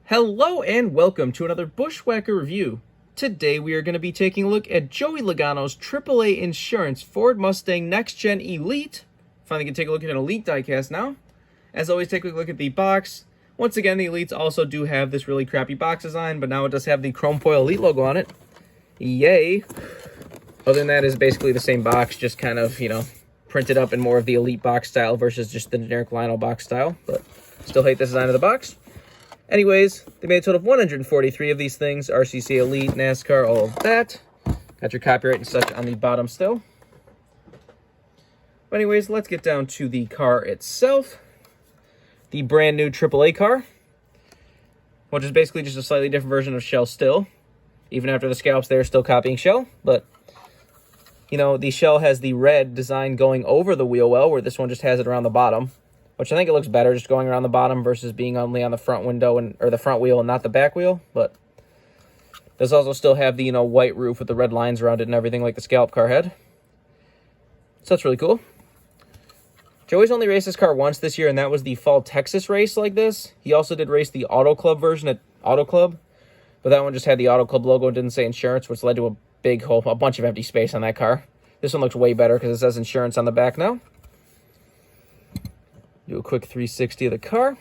Hello and welcome to another Bushwhacker review. Today we are going to be taking a look at Joey Logano's AAA Insurance Ford Mustang Next Gen Elite. Finally can take a look at an Elite diecast now. As always, take a look at the box. Once again, the Elites also do have this really crappy box design, but now it does have the chrome foil Elite logo on it. Yay! Other than that, it's basically the same box, just kind of, printed up in more of the Elite box style versus just the generic Lionel box style, but still hate the design of the box. Anyways, they made a total of 143 of these things. RCC Elite, NASCAR, all of that. Got your copyright and such on the bottom still. But anyways, let's get down to the car itself. The brand new AAA car, which is basically just a slightly different version of Shell still. Even after the scallops, they're still copying Shell. But, the Shell has the red design going over the wheel well, where this one just has it around the bottom. Which I think it looks better just going around the bottom versus being only on the front window or the front wheel and not the back wheel. But does also still have the white roof with the red lines around it and everything like the scallop car had. So that's really cool. Joey's only raced this car once this year, and that was the Fall Texas race like this. He also did race the Auto Club version at Auto Club, but that one just had the Auto Club logo and didn't say insurance, which led to a big hole, a bunch of empty space on that car. This one looks way better because it says insurance on the back now. Do a quick 360 of the car.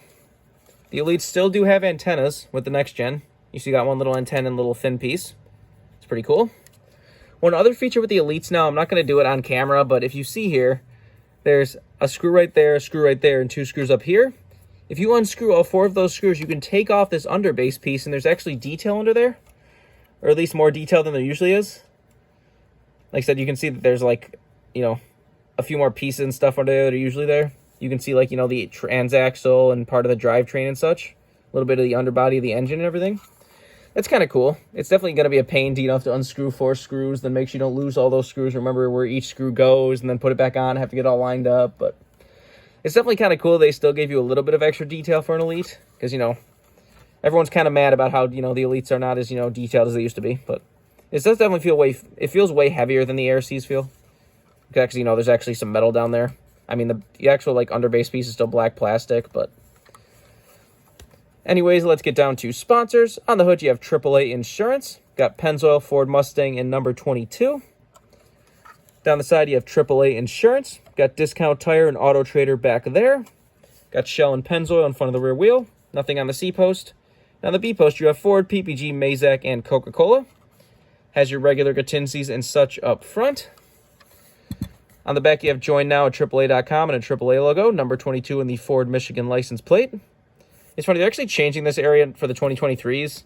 The Elites still do have antennas with the next gen. You see, got one little antenna and little fin piece. It's pretty cool. One other feature with the Elites now, I'm not going to do it on camera, but if you see here, there's a screw right there, and two screws up here. If you unscrew all four of those screws, you can take off this underbase piece, and there's actually detail under there, or at least more detail than there usually is. Like I said, you can see that there's a few more pieces and stuff under there that are usually there. You can see, the transaxle and part of the drivetrain and such. A little bit of the underbody of the engine and everything. That's kind of cool. It's definitely going to be a pain to, have to unscrew 4 screws, then make sure you don't lose all those screws. Remember where each screw goes, and then put it back on, have to get all lined up. But it's definitely kind of cool. They still gave you a little bit of extra detail for an Elite. Because, everyone's kind of mad about how, the Elites are not as, detailed as they used to be. But it does definitely feel it feels way heavier than the ARCs feel. Because, there's actually some metal down there. I mean, the actual, underbase piece is still black plastic, but... Anyways, let's get down to sponsors. On the hood, you have AAA Insurance. Got Pennzoil, Ford Mustang, and number 22. Down the side, you have AAA Insurance. Got Discount Tire and Auto Trader back there. Got Shell and Pennzoil in front of the rear wheel. Nothing on the C post. On the B post, you have Ford, PPG, Mazak, and Coca-Cola. Has your regular Gatinsies and such up front. On the back, you have Join Now at AAA.com and a AAA logo, number 22 in the Ford Michigan license plate. It's funny, they're actually changing this area for the 2023s.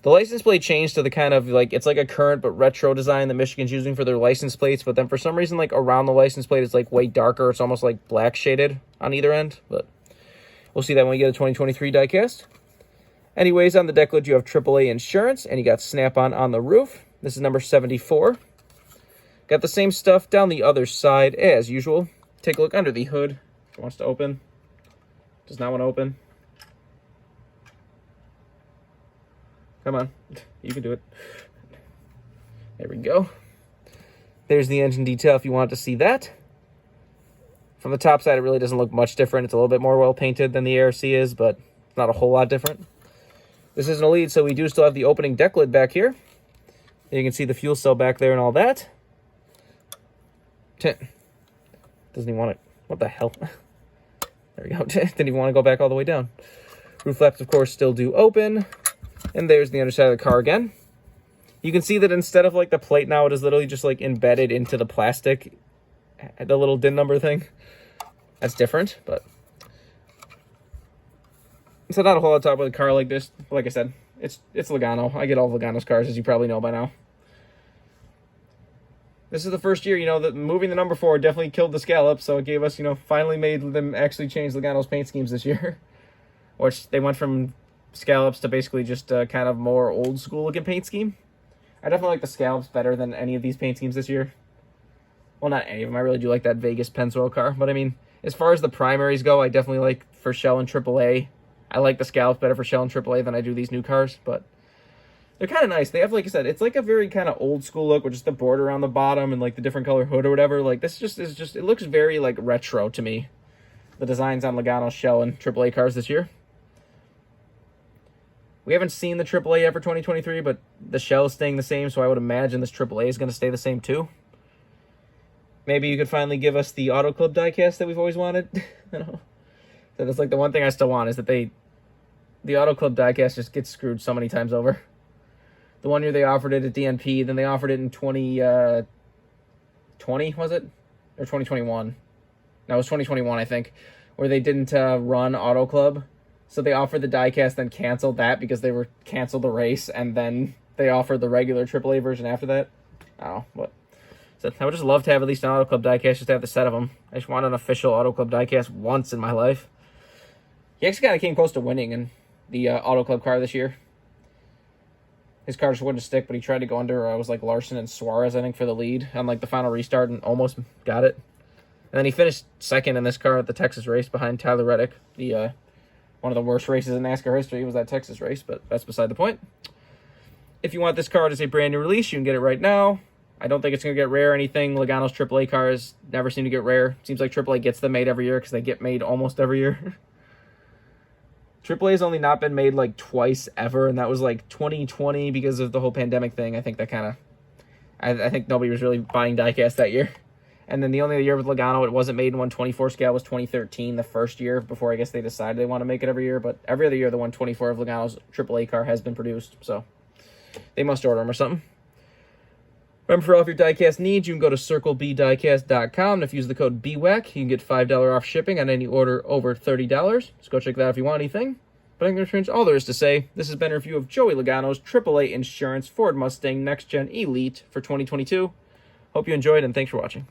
The license plate changed to the kind of, it's like a current but retro design that Michigan's using for their license plates, but then for some reason, around the license plate, it's, way darker. It's almost, black shaded on either end, but we'll see that when we get a 2023 diecast. Anyways, on the deck lid, you have AAA Insurance, and you got Snap-on on the roof. This is number 74. Got the same stuff down the other side as usual. Take a look under the hood. If it wants to open. Does not want to open. Come on. You can do it. There we go. There's the engine detail if you want to see that. From the top side, it really doesn't look much different. It's a little bit more well painted than the ARC is, but it's not a whole lot different. This is an Elite, so we do still have the opening deck lid back here. You can see the fuel cell back there and all that. Doesn't even want it. What the hell? There we go. Didn't even want to go back all the way down. Roof flaps, of course, still do open. And there's the underside of the car again. You can see that instead of the plate now, it is literally just embedded into the plastic. The little DIN number thing. That's different, but... So not a whole lot to talk about a car like this. Like I said, it's Logano. I get all Logano's cars, as you probably know by now. This is the first year, that moving the number 4 definitely killed the scallop, so it gave us, finally made them actually change Logano's paint schemes this year. Which they went from scallops to basically just kind of more old school looking paint scheme. I definitely like the scallops better than any of these paint schemes this year. Well, not any of them. I really do like that Vegas Pennzoil car, but I mean, as far as the primaries go, I definitely like for Shell and AAA. I like the scallops better for Shell and AAA than I do these new cars, but... They're kind of nice. They have, like I said, it's a very kind of old school look with just the border on the bottom and the different color hood or whatever. This is just it looks very retro to me. The designs on Logano, Shell, and AAA cars this year. We haven't seen the AAA yet for 2023, but the shell is staying the same, so I would imagine this AAA is going to stay the same too. Maybe you could finally give us the Auto Club diecast that we've always wanted. I don't know. So that's like the one thing I still want is that the Auto Club diecast just gets screwed so many times over. The one year they offered it at DNP, then they offered it in 2020, was it? Or 2021? No, it was 2021, I think, where they didn't run Auto Club. So they offered the diecast, then canceled that because they were canceled the race, and then they offered the regular AAA version after that. Oh, what? So I would just love to have at least an Auto Club diecast, just to have the set of them. I just want an official Auto Club diecast once in my life. He actually kind of came close to winning in the Auto Club car this year. His car just wouldn't stick, but he tried to go under, was like Larson and Suarez, I think, for the lead on like the final restart and almost got it. And then he finished second in this car at the Texas race behind Tyler Reddick, the one of the worst races in NASCAR history was that Texas race, but that's beside the point. If you want this car as a brand new release, you can get it right now. I don't think it's going to get rare or anything. Logano's AAA cars never seem to get rare. Seems like AAA gets them made every year because they get made almost every year. AAA has only not been made like twice ever, and that was like 2020 because of the whole pandemic thing. I think that kind of... I think nobody was really buying diecast that year. And then the only year with Logano it wasn't made in 124 scale was 2013, the first year before I guess they decided they want to make it every year. But every other year, the 124 of Logano's AAA car has been produced. So they must order them or something. Remember, for all of your diecast needs, you can go to circlebdiecast.com. And if you use the code BWhack, you can get $5 off shipping on any order over $30. So go check that out if you want anything. But I think that's pretty much all there is to say. This has been a review of Joey Logano's AAA Insurance Ford Mustang Next Gen Elite for 2022. Hope you enjoyed, and thanks for watching.